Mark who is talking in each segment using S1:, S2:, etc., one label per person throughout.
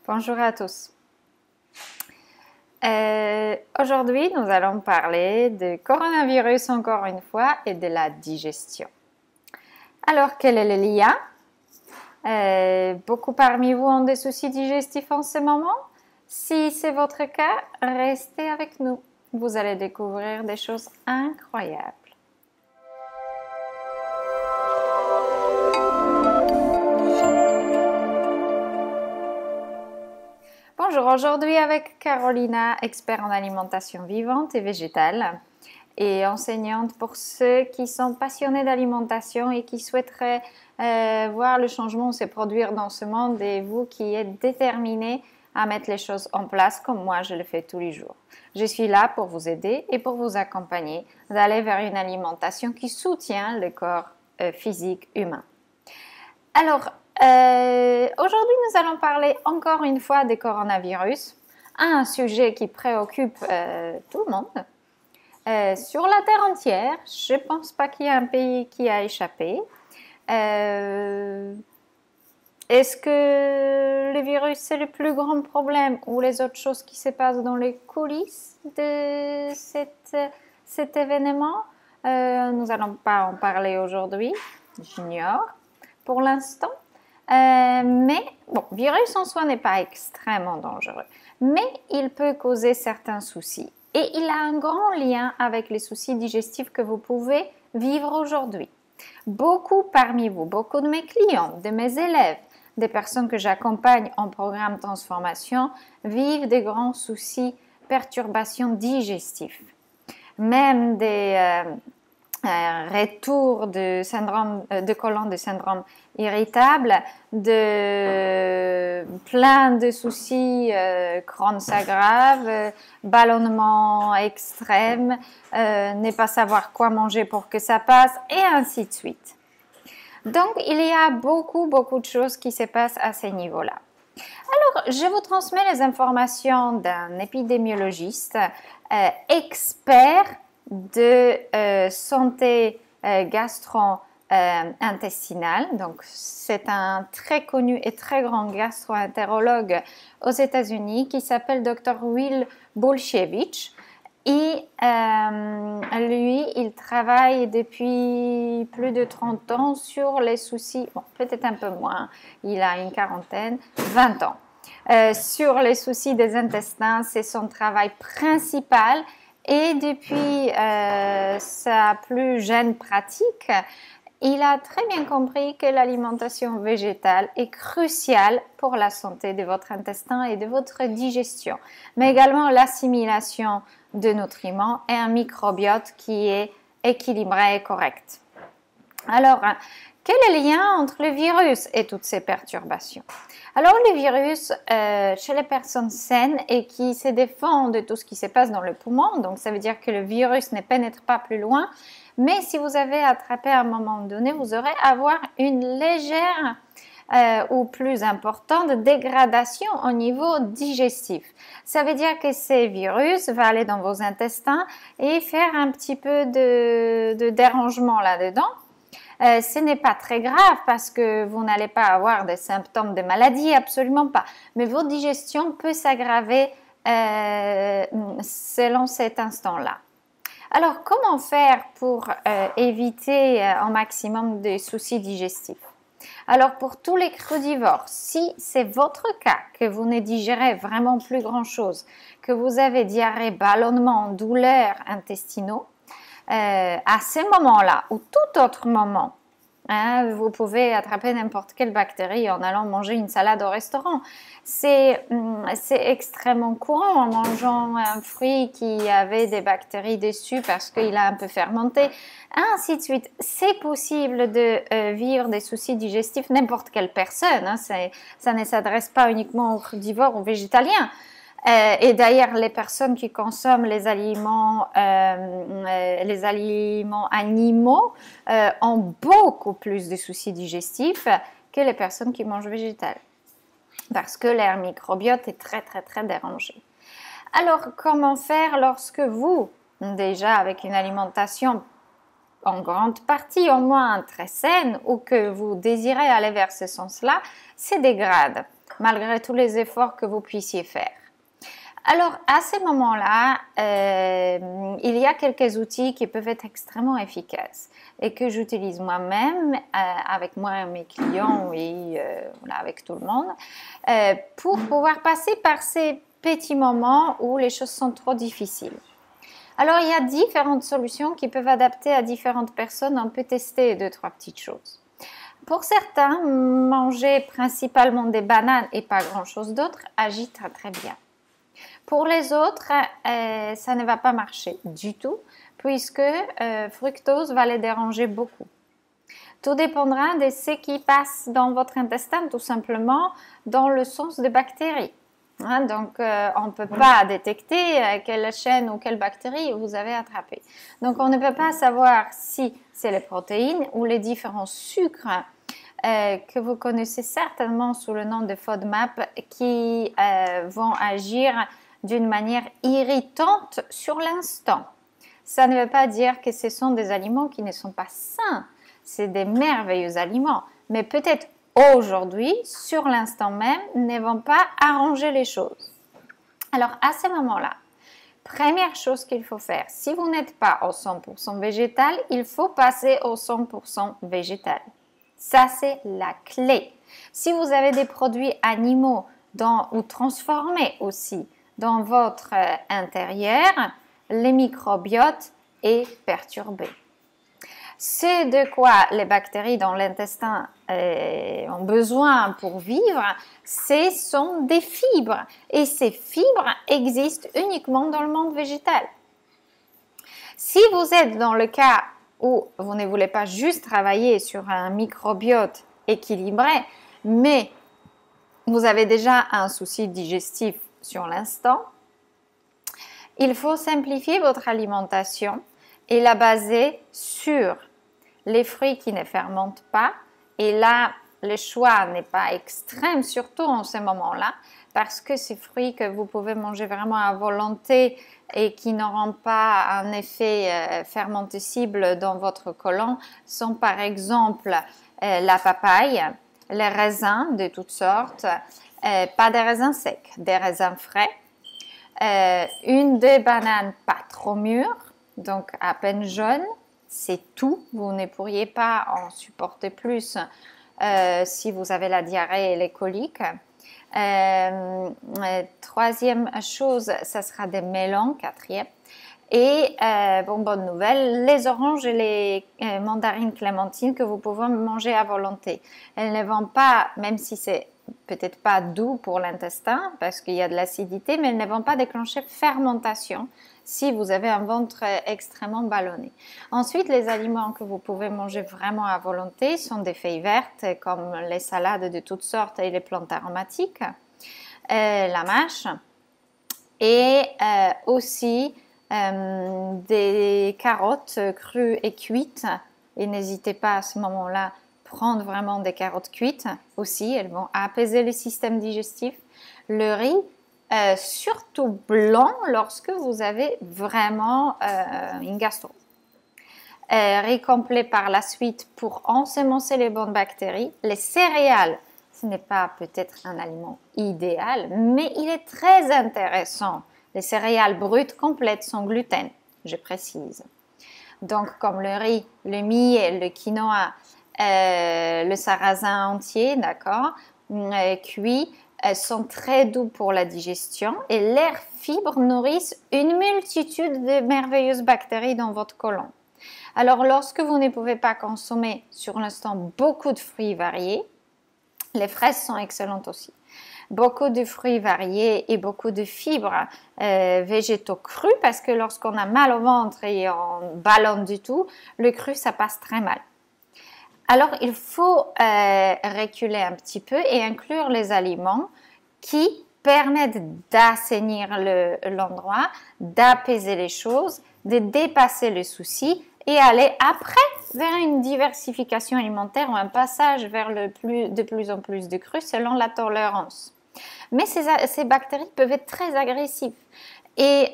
S1: Bonjour à tous. Aujourd'hui, nous allons parler de coronavirus encore une fois et de la digestion. Alors, quel est le lien? Beaucoup parmi vous ont des soucis digestifs en ce moment. Si c'est votre cas, restez avec nous. Vous allez découvrir des choses incroyables. Bonjour, aujourd'hui avec Carolina, expert en alimentation vivante et végétale et enseignante pour ceux qui sont passionnés d'alimentation et qui souhaiteraient voir le changement se produire dans ce monde et vous qui êtes déterminés à mettre les choses en place comme moi je le fais tous les jours. Je suis là pour vous aider et pour vous accompagner d'aller vers une alimentation qui soutient le corps physique humain. Alors, aujourd'hui, nous allons parler encore une fois des coronavirus, un sujet qui préoccupe tout le monde. Sur la terre entière, je ne pense pas qu'il y ait un pays qui a échappé. Est-ce que le virus c'est le plus grand problème ou les autres choses qui se passent dans les coulisses de cet événement? Nous n'allons pas en parler aujourd'hui, j'ignore pour l'instant. Mais bon, virus en soi n'est pas extrêmement dangereux, mais il peut causer certains soucis. Et il a un grand lien avec les soucis digestifs que vous pouvez vivre aujourd'hui. Beaucoup parmi vous, beaucoup de mes clients, de mes élèves, des personnes que j'accompagne en programme transformation vivent des grands soucis, perturbations digestives. Même des retours de syndrome de côlon, de syndrome irritable, de plein de soucis, Crohn s'aggrave, ballonnement extrême, ne pas savoir quoi manger pour que ça passe et ainsi de suite. Donc il y a beaucoup de choses qui se passent à ces niveaux-là. Alors, je vous transmets les informations d'un épidémiologiste expert de santé gastro-intestinale. Donc, c'est un très connu et très grand gastro-entérologue aux États-Unis qui s'appelle Dr. Will Bulsiewicz. Et lui, il travaille depuis plus de 30 ans sur les soucis, bon, peut-être un peu moins, il a une quarantaine, 20 ans. Sur les soucis des intestins, c'est son travail principal. Et depuis sa plus jeune pratique, il a très bien compris que l'alimentation végétale est cruciale pour la santé de votre intestin et de votre digestion, mais également l'assimilation de nutriments et un microbiote qui est équilibré et correct. Alors, quel est le lien entre le virus et toutes ces perturbations? Alors, le virus, chez les personnes saines et qui se défendent de tout ce qui se passe dans le poumon, donc ça veut dire que le virus ne pénètre pas plus loin, mais si vous avez attrapé à un moment donné, vous aurez à avoir une légère ou plus importante dégradation au niveau digestif. Ça veut dire que ces virus vont aller dans vos intestins et faire un petit peu de dérangement là-dedans. Ce n'est pas très grave parce que vous n'allez pas avoir des symptômes de maladie, absolument pas. Mais votre digestion peut s'aggraver selon cet instant-là. Alors, comment faire pour éviter un maximum de soucis digestifs? Alors, pour tous les crudivores, si c'est votre cas, que vous ne digérez vraiment plus grand-chose, que vous avez diarrhée, ballonnement, douleurs intestinaux, à ce moment-là ou tout autre moment, vous pouvez attraper n'importe quelle bactérie en allant manger une salade au restaurant. C'est extrêmement courant en mangeant un fruit qui avait des bactéries dessus parce qu'il a un peu fermenté, ainsi de suite. C'est possible de vivre des soucis digestifs n'importe quelle personne. Ça ne s'adresse pas uniquement aux crudivores ou aux végétaliens. Et d'ailleurs, les personnes qui consomment les aliments animaux ont beaucoup plus de soucis digestifs que les personnes qui mangent végétal. Parce que leur microbiote est très dérangé. Alors, comment faire lorsque vous, déjà avec une alimentation en grande partie au moins très saine ou que vous désirez aller vers ce sens-là, se dégrade? malgré tous les efforts que vous puissiez faire. Alors, à ces moments-là, il y a quelques outils qui peuvent être extrêmement efficaces et que j'utilise moi-même avec moi et mes clients et voilà, avec tout le monde pour pouvoir passer par ces petits moments où les choses sont trop difficiles. Alors, il y a différentes solutions qui peuvent adapter à différentes personnes. On peut tester 2-3 petites choses. Pour certains, manger principalement des bananes et pas grand-chose d'autre agit très très bien. Pour les autres, ça ne va pas marcher du tout puisque fructose va les déranger beaucoup. Tout dépendra de ce qui passe dans votre intestin, tout simplement dans le sens des bactéries. Hein, donc, on ne peut pas détecter quelle chaîne ou quelle bactérie vous avez attrapé. Donc, on ne peut pas savoir si c'est les protéines ou les différents sucres que vous connaissez certainement sous le nom de FODMAP qui vont agir d'une manière irritante sur l'instant. Ça ne veut pas dire que ce sont des aliments qui ne sont pas sains. C'est des merveilleux aliments. Mais peut-être aujourd'hui, sur l'instant même, ne vont pas arranger les choses. Alors, à ce moment-là, première chose qu'il faut faire, si vous n'êtes pas au 100% végétal, il faut passer au 100% végétal. Ça, c'est la clé. Si vous avez des produits animaux ou transformés aussi dans votre intérieur, le microbiote est perturbé. Ce de quoi les bactéries dans l'intestin ont besoin pour vivre, ce sont des fibres. Et ces fibres existent uniquement dans le monde végétal. Si vous êtes dans le cas où vous ne voulez pas juste travailler sur un microbiote équilibré, mais vous avez déjà un souci digestif sur l'instant, il faut simplifier votre alimentation et la baser sur les fruits qui ne fermentent pas. Et là, le choix n'est pas extrême, surtout en ce moment-là, parce que ces fruits que vous pouvez manger vraiment à volonté et qui n'auront pas un effet fermentescible dans votre côlon sont par exemple la papaye, les raisins de toutes sortes, pas des raisins secs, des raisins frais, une des bananes pas trop mûres, donc à peine jaunes, c'est tout. Vous ne pourriez pas en supporter plus si vous avez la diarrhée et les coliques. Troisième chose, ça sera des melons, quatrième. Et bonne nouvelle, les oranges et les mandarines clémentines que vous pouvez manger à volonté. Elles ne vont pas, même si c'est peut-être pas doux pour l'intestin parce qu'il y a de l'acidité, mais elles ne vont pas déclencher fermentation si vous avez un ventre extrêmement ballonné. Ensuite, les aliments que vous pouvez manger vraiment à volonté sont des feuilles vertes comme les salades de toutes sortes et les plantes aromatiques, la mâche et aussi des carottes crues et cuites. Et n'hésitez pas à ce moment-là prendre vraiment des carottes cuites aussi, elles vont apaiser le système digestif. Le riz, surtout blanc lorsque vous avez vraiment une gastro. Riz complet par la suite pour ensemencer les bonnes bactéries. Les céréales, ce n'est pas peut-être un aliment idéal, mais il est très intéressant. Les céréales brutes complètes sans gluten, je précise. Donc comme le riz, le millet, le quinoa, le sarrasin entier, d'accord, cuit, sont très doux pour la digestion et leurs fibres nourrissent une multitude de merveilleuses bactéries dans votre côlon. Alors, lorsque vous ne pouvez pas consommer sur l'instant beaucoup de fruits variés, les fraises sont excellentes aussi. Beaucoup de fruits variés et beaucoup de fibres végétaux crus parce que lorsqu'on a mal au ventre et on ballonne du tout, le cru, ça passe très mal. Alors, il faut reculer un petit peu et inclure les aliments qui permettent d'assainir l'endroit, d'apaiser les choses, de dépasser les soucis et aller après vers une diversification alimentaire ou un passage vers de plus en plus de cru selon la tolérance. Mais ces bactéries peuvent être très agressives et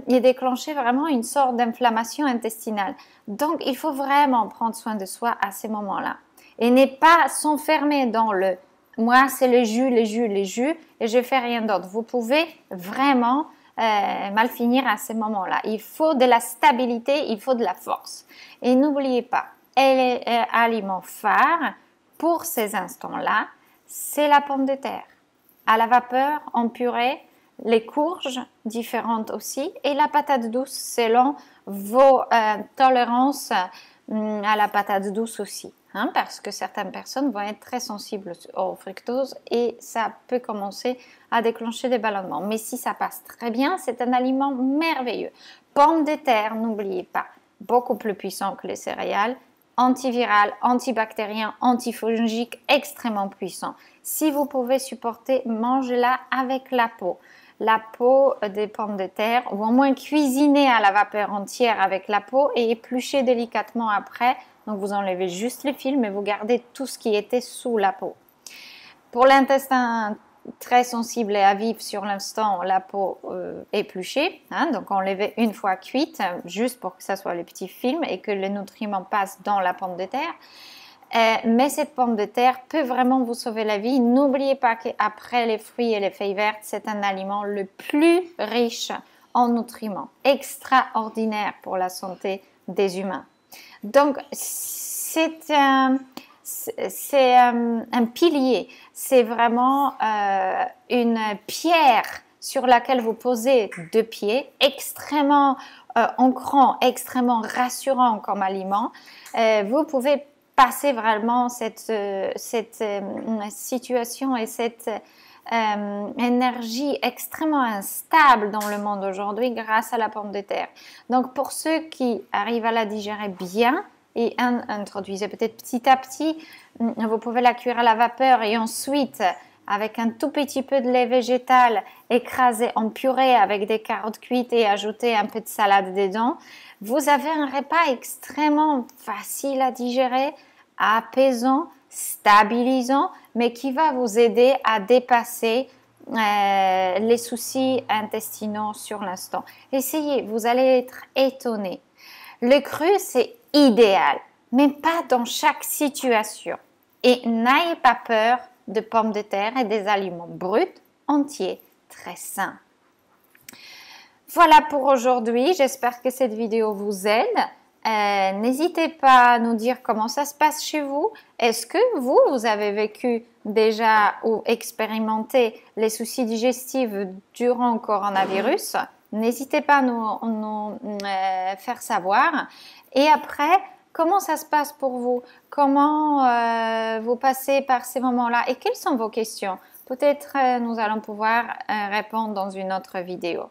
S1: déclencher vraiment une sorte d'inflammation intestinale. Donc, il faut vraiment prendre soin de soi à ces moments-là et ne pas s'enfermer dans le Moi, c'est les jus, les jus, les jus et je fais rien d'autre. Vous pouvez vraiment mal finir à ce moment-là. Il faut de la stabilité, il faut de la force. Et n'oubliez pas, aliment phare pour ces instants-là, c'est la pomme de terre. À la vapeur, en purée, les courges différentes aussi et la patate douce selon vos tolérances à la patate douce aussi. Parce que certaines personnes vont être très sensibles au fructose et ça peut commencer à déclencher des ballonnements. Mais si ça passe très bien, c'est un aliment merveilleux. Pommes de terre, n'oubliez pas, beaucoup plus puissant que les céréales, antiviral, antibactérien, antifongique, extrêmement puissant. Si vous pouvez supporter, mangez-la avec la peau. La peau des pommes de terre, ou au moins cuisiner à la vapeur entière avec la peau et éplucher délicatement après. Donc vous enlevez juste les fils, mais vous gardez tout ce qui était sous la peau. Pour l'intestin très sensible et à vif sur l'instant, la peau épluchée, donc enlevez une fois cuite, juste pour que ça soit les petits films et que les nutriments passent dans la pomme de terre. Mais cette pomme de terre peut vraiment vous sauver la vie. N'oubliez pas qu'après les fruits et les feuilles vertes, c'est un aliment le plus riche en nutriments, extraordinaire pour la santé des humains. Donc, c'est un pilier, c'est vraiment une pierre sur laquelle vous posez deux pieds, extrêmement ancrant, extrêmement rassurant comme aliment. Vous pouvez passer vraiment cette situation et cette énergie extrêmement instable dans le monde aujourd'hui grâce à la pomme de terre. Donc pour ceux qui arrivent à la digérer bien et introduisez peut-être petit à petit, vous pouvez la cuire à la vapeur et ensuite avec un tout petit peu de lait végétal écrasé en purée avec des carottes cuites et ajouter un peu de salade dedans. Vous avez un repas extrêmement facile à digérer, apaisant, stabilisant, mais qui va vous aider à dépasser les soucis intestinaux sur l'instant. Essayez, vous allez être étonné. Le cru, c'est idéal, mais pas dans chaque situation. Et n'ayez pas peur de pommes de terre et des aliments bruts, entiers, très sains. Voilà pour aujourd'hui. J'espère que cette vidéo vous aide. N'hésitez pas à nous dire comment ça se passe chez vous. Est-ce que vous avez vécu déjà ou expérimenté les soucis digestifs durant le coronavirus? N'hésitez pas à nous faire savoir. Et après, comment ça se passe pour vous? Comment vous passez par ces moments-là? Et quelles sont vos questions? Peut-être nous allons pouvoir répondre dans une autre vidéo.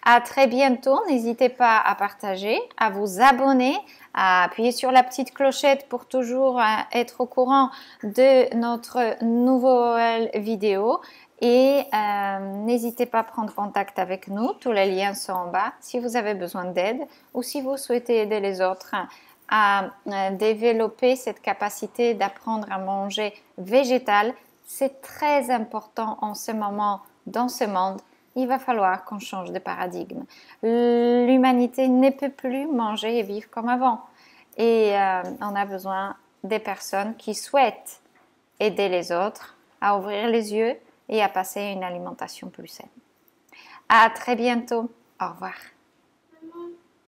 S1: À très bientôt. N'hésitez pas à partager, à vous abonner, à appuyer sur la petite clochette pour toujours être au courant de notre nouvelle vidéo. Et n'hésitez pas à prendre contact avec nous. Tous les liens sont en bas si vous avez besoin d'aide ou si vous souhaitez aider les autres à développer cette capacité d'apprendre à manger végétal. C'est très important en ce moment dans ce monde. Il va falloir qu'on change de paradigme. L'humanité ne peut plus manger et vivre comme avant. Et on a besoin des personnes qui souhaitent aider les autres à ouvrir les yeux et à passer à une alimentation plus saine. À très bientôt. Au revoir.